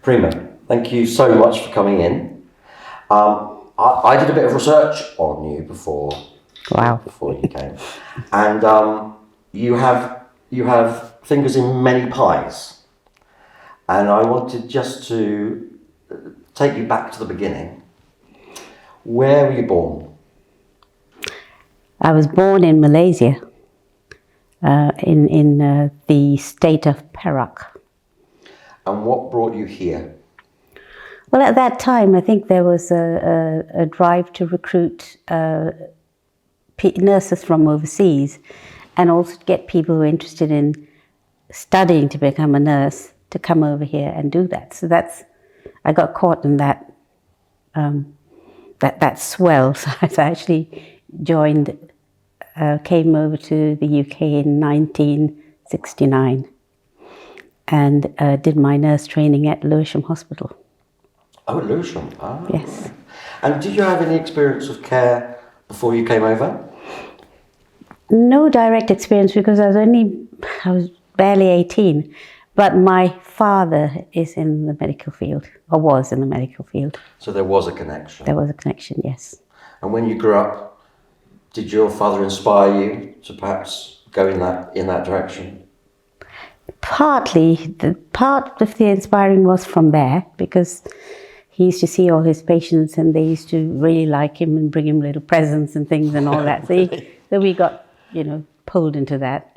Prema, thank you so much for coming in. I did a bit of research on you before you came, and you have fingers in many pies, and I wanted just to take you back to the beginning. Where were you born? I was born in Malaysia, in the state of Perak. And what brought you here? Well, at that time, I think there was a drive to recruit nurses from overseas, and also to get people who were interested in studying to become a nurse to come over here and do that. So I got caught in that swell. So I actually came over to the UK in 1969 and did my nurse training at Lewisham Hospital. Oh, Lewisham. Ah. Yes. And did you have any experience of care before you came over? No direct experience, because I was barely 18. But my father is in the medical field, or was in the medical field. So there was a connection. There was a connection, yes. And when you grew up, did your father inspire you to perhaps go in that direction? Partly, the part of the inspiring was from there, because he used to see all his patients and they used to really like him and bring him little presents and things and all that. So we got, pulled into that.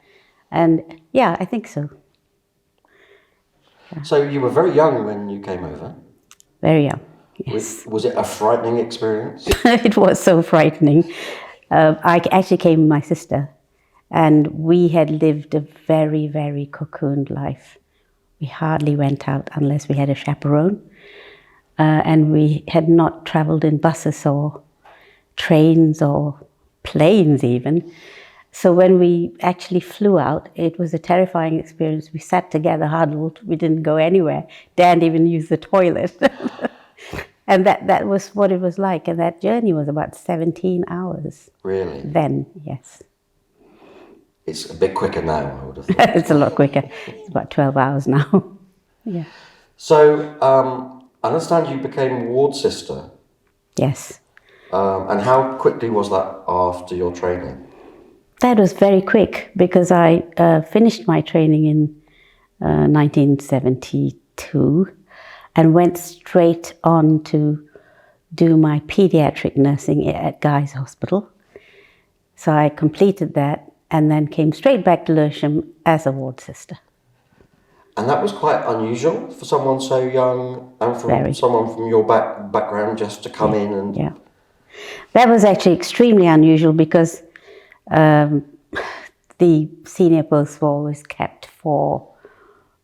And yeah, I think so. Yeah. So you were very young when you came over? Very young, yes. Was it a frightening experience? It was so frightening. I actually came with my sister, and we had lived a very, very cocooned life. We hardly went out unless we had a chaperone. And we had not travelled in buses or trains or planes even. So when we actually flew out, it was a terrifying experience. We sat together huddled. We didn't go anywhere. Dan even used the toilet. And that was what it was like. And that journey was about 17 hours. Really? Then, yes. It's a bit quicker now, I would have thought. It's a lot quicker. It's about 12 hours now. Yeah. So, I understand you became ward sister. Yes. And how quickly was that after your training? That was very quick, because I finished my training in 1972 and went straight on to do my pediatric nursing at Guy's Hospital. So I completed that and then came straight back to Lewisham as a ward sister. And that was quite unusual for someone so young and someone from your background just to come in and... Yeah. That was actually extremely unusual, because the senior posts were always kept for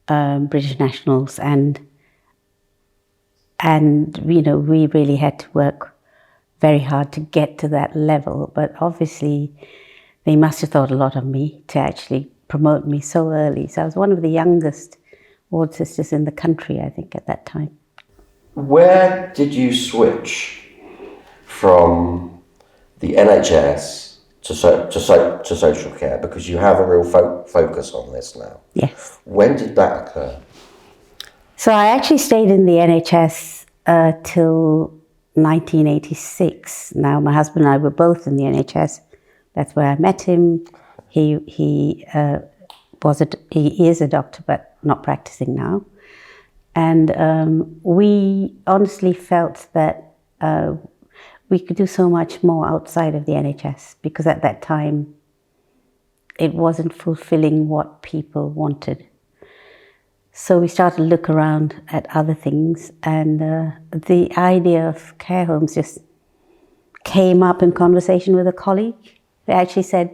British nationals, and we really had to work very hard to get to that level. But obviously they must have thought a lot of me to actually promote me so early. So I was one of the youngest ward sisters in the country, I think, at that time. Where did you switch from the NHS to social care? Because you have a real focus on this now. Yes. When did that occur? So I actually stayed in the NHS till 1986. Now, my husband and I were both in the NHS. That's where I met him. He is a doctor, but not practicing now. And we honestly felt that we could do so much more outside of the NHS, because at that time it wasn't fulfilling what people wanted. So we started to look around at other things, and the idea of care homes just came up in conversation with a colleague. He actually said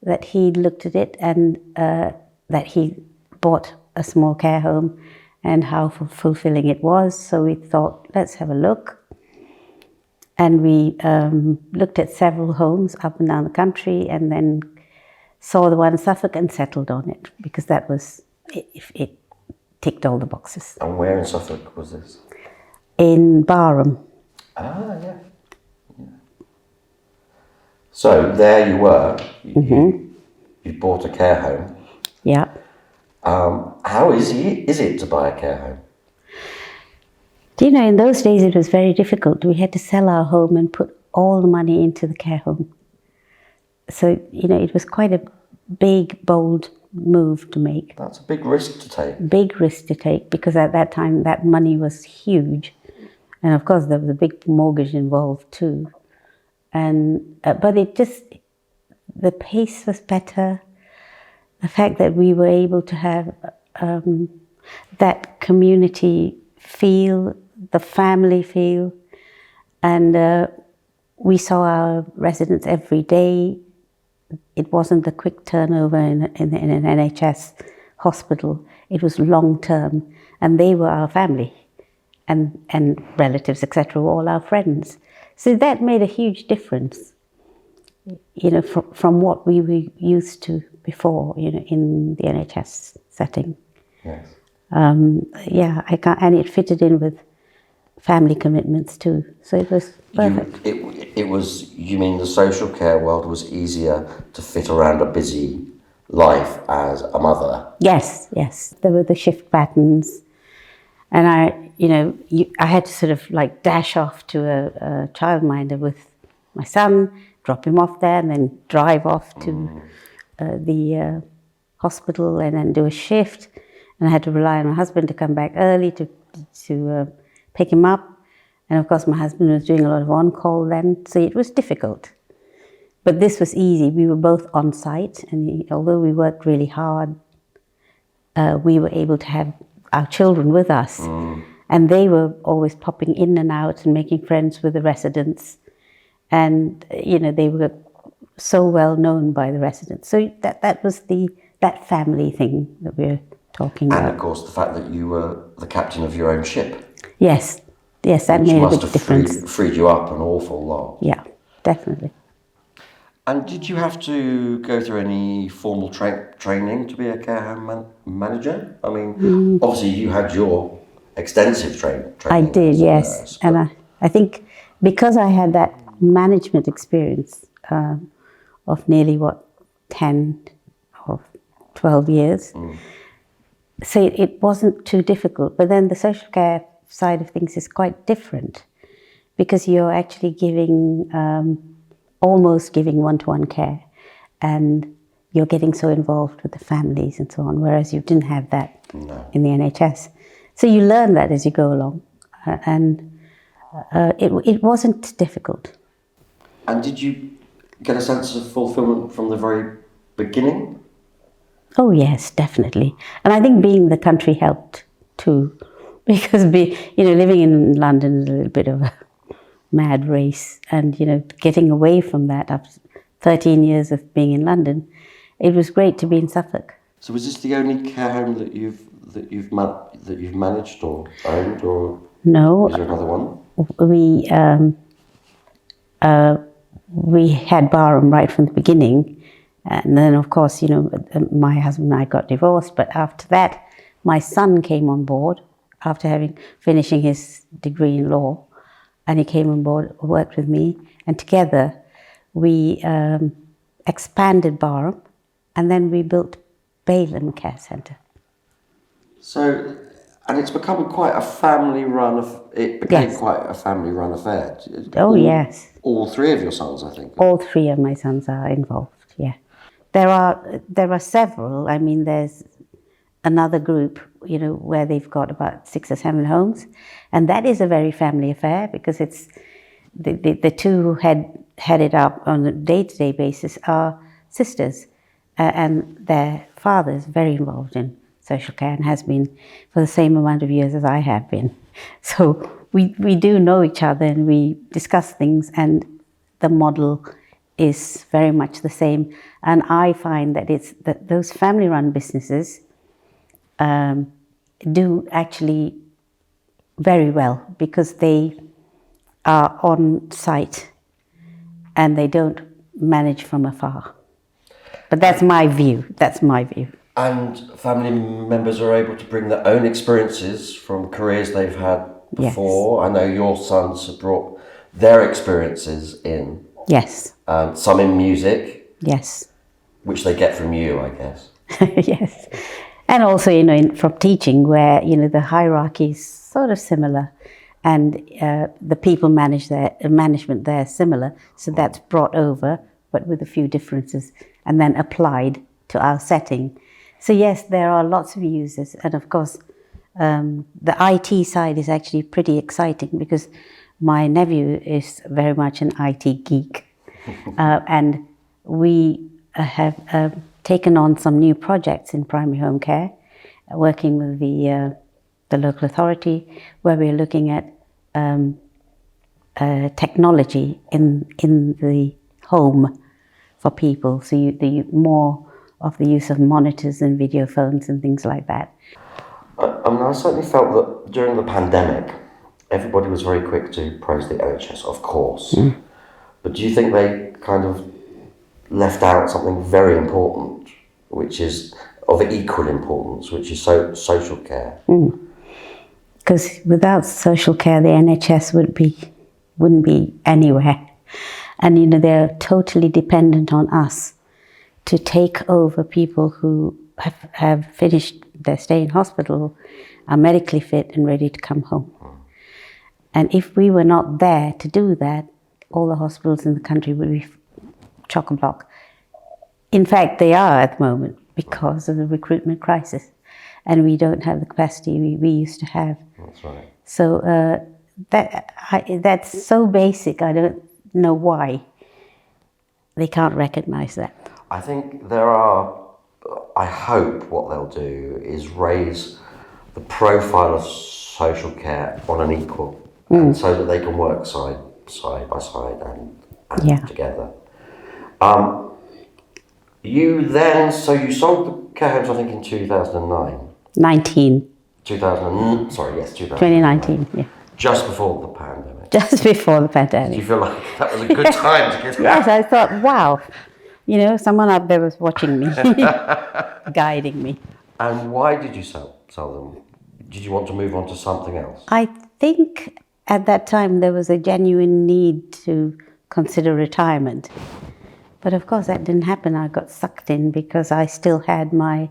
that he looked at it and that he bought a small care home and how fulfilling it was. So we thought, let's have a look. And we looked at several homes up and down the country, and then saw the one in Suffolk and settled on it, because that was, it ticked all the boxes. And where in Suffolk was this? In Barham. Ah, yeah. So there you were. You bought a care home. Yeah. How easy is it to buy a care home? Do you know, in those days it was very difficult. We had to sell our home and put all the money into the care home. So, you know, it was quite a big, bold move to make. That's a big risk to take. Big risk to take, because at that time that money was huge. And of course there was a big mortgage involved too. And but it just, the pace was better. The fact that we were able to have that community feel, the family feel, and we saw our residents every day. It wasn't the quick turnover in an NHS hospital. It was long term, and they were our family, and relatives, etc., were all our friends. So that made a huge difference, you know, from what we were used to before, you know, in the NHS setting. Yes. Yeah, and it fitted in with family commitments too. So it was perfect. It was, you mean the social care world was easier to fit around a busy life as a mother? Yes, yes. There were the shift patterns. And I had to sort of like dash off to a childminder with my son, drop him off there, and then drive off to the hospital and then do a shift. And I had to rely on my husband to come back early to pick him up. And of course my husband was doing a lot of on-call then, so it was difficult. But this was easy. We were both on site, and although we worked really hard, we were able to have our children with us. And they were always popping in and out and making friends with the residents. And, you know, they were so well known by the residents. So that was that family thing that we're talking about. And of course the fact that you were the captain of your own ship. Yes, that made a big difference. Which must have freed you up an awful lot. Yeah, definitely. And did you have to go through any formal training to be a care home manager? I mean, obviously you had your extensive training. I did, yes. And I think because I had that management experience of nearly, 10 or 12 years, so it wasn't too difficult. But then the social care side of things is quite different, because you're actually giving, almost giving one-to-one care, and you're getting so involved with the families and so on, whereas you didn't have that in the NHS. So you learn that as you go along, and it wasn't difficult. And did you get a sense of fulfillment from the very beginning? Oh yes, definitely. And I think being in the country helped too, because living in London is a little bit of a mad race, and getting away from that after 13 years of being in London, it was great to be in Suffolk. So was this the only care home that you've managed or owned, or no? Is there another one? We had Barham right from the beginning, and then of course my husband and I got divorced. But after that, my son came on board after finishing his degree in law. And he came on board, worked with me, and together we expanded Barham, and then we built Balen Care Centre. So, and it's become quite a family-run. Yes. Quite a family-run affair. Oh yes. All three of your sons, I think. All three of my sons are involved. Yeah, there are several. I mean, there's another group, where they've got about 6 or 7 homes. And that is a very family affair, because it's the two who head it up on a day-to-day basis are sisters. And their father is very involved in social care and has been for the same amount of years as I have been. So we do know each other, and we discuss things, and the model is very much the same. And I find that those family-run businesses do actually very well, because they are on site and they don't manage from afar. But that's my view. And family members are able to bring their own experiences from careers they've had before. Yes. I know your sons have brought their experiences in. Yes. Some in music. Yes. Which they get from you, I guess. Yes. And also, from teaching, where, the hierarchy is sort of similar. and the people management there is similar, so that's brought over, but with a few differences, and then applied to our setting. So yes, there are lots of users, and of course, the IT side is actually pretty exciting because my nephew is very much an IT geek, and we have taken on some new projects in primary home care, working with the local authority, where we're looking at technology in the home for people. So more of the use of monitors and video phones and things like that. I certainly felt that during the pandemic, everybody was very quick to praise the NHS, of course. But do you think they kind of left out something very important, which is of equal importance, which is social care? Because without social care, the NHS wouldn't be anywhere. And they're totally dependent on us to take over people who have finished their stay in hospital, are medically fit and ready to come home. And if we were not there to do that, all the hospitals in the country would be chock-a-block. In fact, they are at the moment because of the recruitment crisis. And we don't have the capacity we used to have. That's right. So that's so basic, I don't know why they can't recognize that. I think I hope what they'll do is raise the profile of social care on an equal, and so that they can work side by side and together. You sold the care homes, I think, in 2009. 2019, yeah. Just before the pandemic. Just before the pandemic. Did you feel like that was a good time to get Yes, I thought, wow, someone out there was watching me, guiding me. And why did you sell them? Did you want to move on to something else? I think at that time there was a genuine need to consider retirement. But of course that didn't happen. I got sucked in because I still had my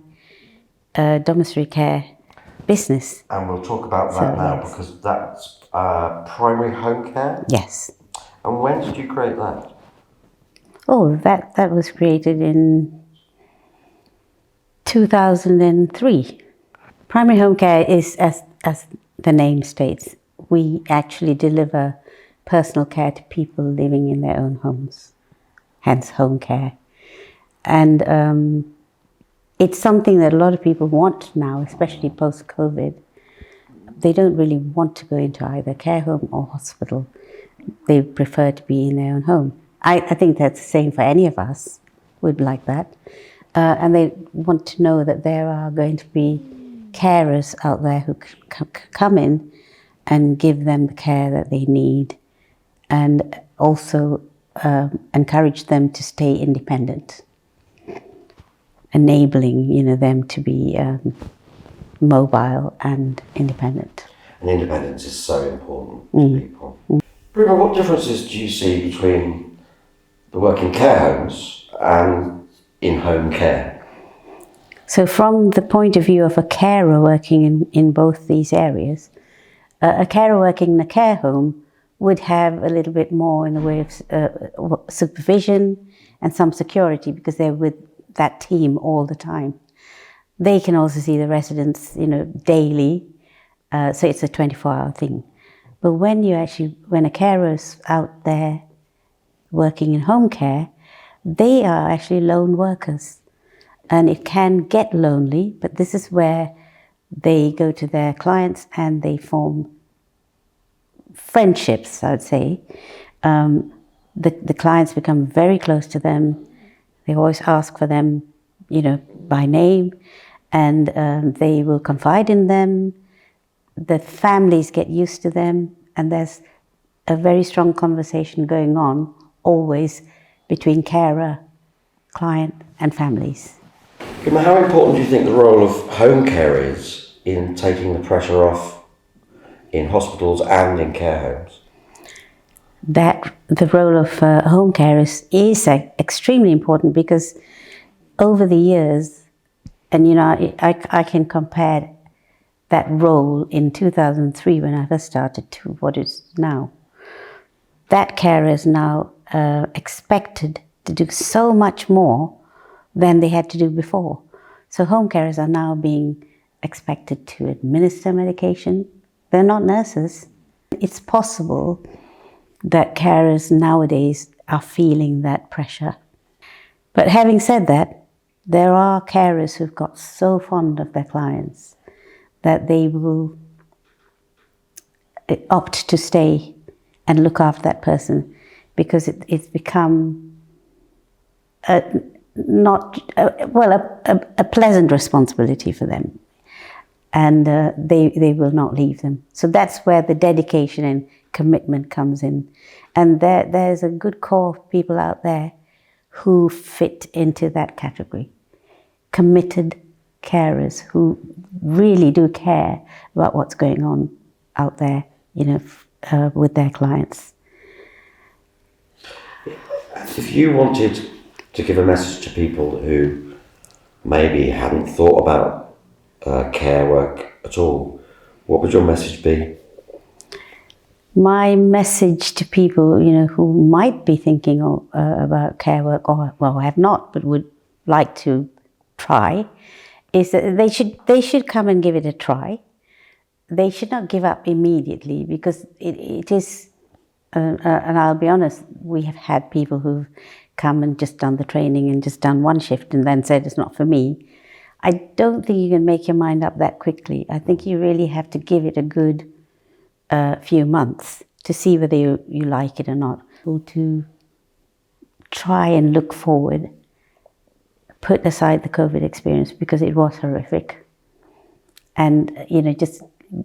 domiciliary care business. And we'll talk about that now, because that's primary home care? Yes. And when did you create that? Oh, that was created in 2003. Primary home care is, as the name states, we actually deliver personal care to people living in their own homes, hence home care. And it's something that a lot of people want now, especially post-COVID. They don't really want to go into either care home or hospital. They prefer to be in their own home. I think that's the same for any of us, would like that. And they want to know that there are going to be carers out there who come in and give them the care that they need, and also encourage them to stay independent, enabling them to be mobile and independent. And independence is so important to people. Prema, what differences do you see between the work in care homes and in-home care? So from the point of view of a carer working in both these areas, a carer working in a care home would have a little bit more in the way of supervision and some security, because they're with that team all the time. They can also see the residents, daily, so it's a 24-hour thing. But when a carer's out there working in home care, they are actually lone workers. And it can get lonely, but this is where they go to their clients and they form friendships, I would say. The clients become very close to them. They always ask for them, by name, and they will confide in them. The families get used to them, and there's a very strong conversation going on always between carer, client, and families. How important do you think the role of home care is in taking the pressure off in hospitals and in care homes? That the role of home care is extremely important, because over the years, and I can compare that role in 2003 when I first started to what it is now. That carer is now expected to do so much more than they had to do before. So home carers are now being expected to administer medication. They're not nurses. It's possible that carers nowadays are feeling that pressure. But having said that, there are carers who've got so fond of their clients that they will opt to stay and look after that person because it's become a pleasant responsibility for them, and they will not leave them. So that's where the dedication and commitment comes in, and there's a good core of people out there who fit into that category. Committed carers who really do care about what's going on out there, with their clients. If you wanted to give a message to people who maybe hadn't thought about care work at all, what would your message be? My message to people, who might be thinking about care work, or have not, but would like to try, is that they should come and give it a try. They should not give up immediately, because it is, and I'll be honest, we have had people who've come and just done the training and just done one shift and then said it's not for me. I don't think you can make your mind up that quickly. I think you really have to give it a good few months to see whether you like it or not. To try and look forward, put aside the COVID experience because it was horrific, and just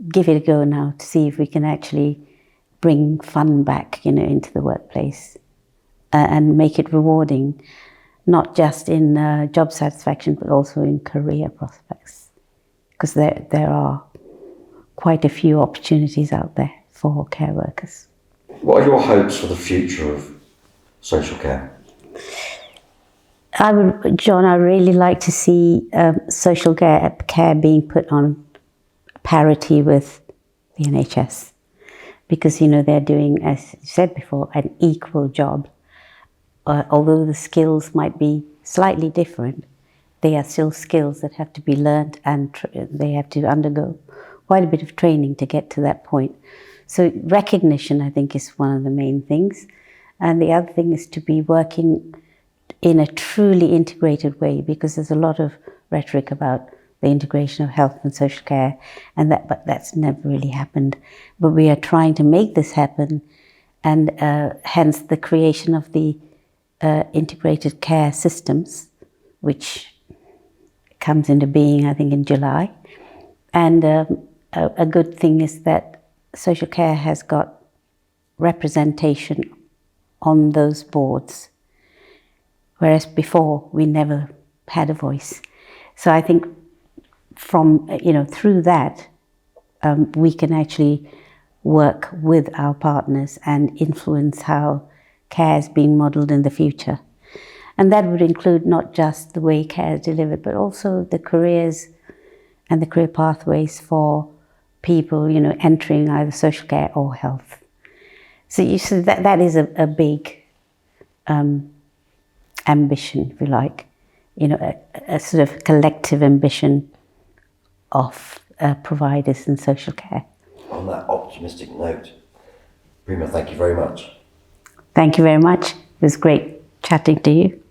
give it a go now to see if we can actually bring fun back into the workplace and make it rewarding, not just in job satisfaction but also in career prospects, because there are quite a few opportunities out there for care workers. What are your hopes for the future of social care? John, I really like to see social care being put on parity with the NHS, because they're doing, as you said before, an equal job. Although the skills might be slightly different, they are still skills that have to be learned, and they have to undergo quite a bit of training to get to that point. So recognition, I think, is one of the main things. And the other thing is to be working in a truly integrated way, because there's a lot of rhetoric about the integration of health and social care, but that's never really happened. But we are trying to make this happen, and hence the creation of the integrated care systems, which comes into being, I think, in July. And a good thing is that social care has got representation on those boards, whereas before we never had a voice. So I think from through that we can actually work with our partners and influence how care is being modelled in the future. And that would include not just the way care is delivered, but also the careers and the career pathways for people, entering either social care or health. So you see that is a big ambition, if you like, a sort of collective ambition of providers in social care. On that optimistic note, Prema, thank you very much. Thank you very much. It was great chatting to you.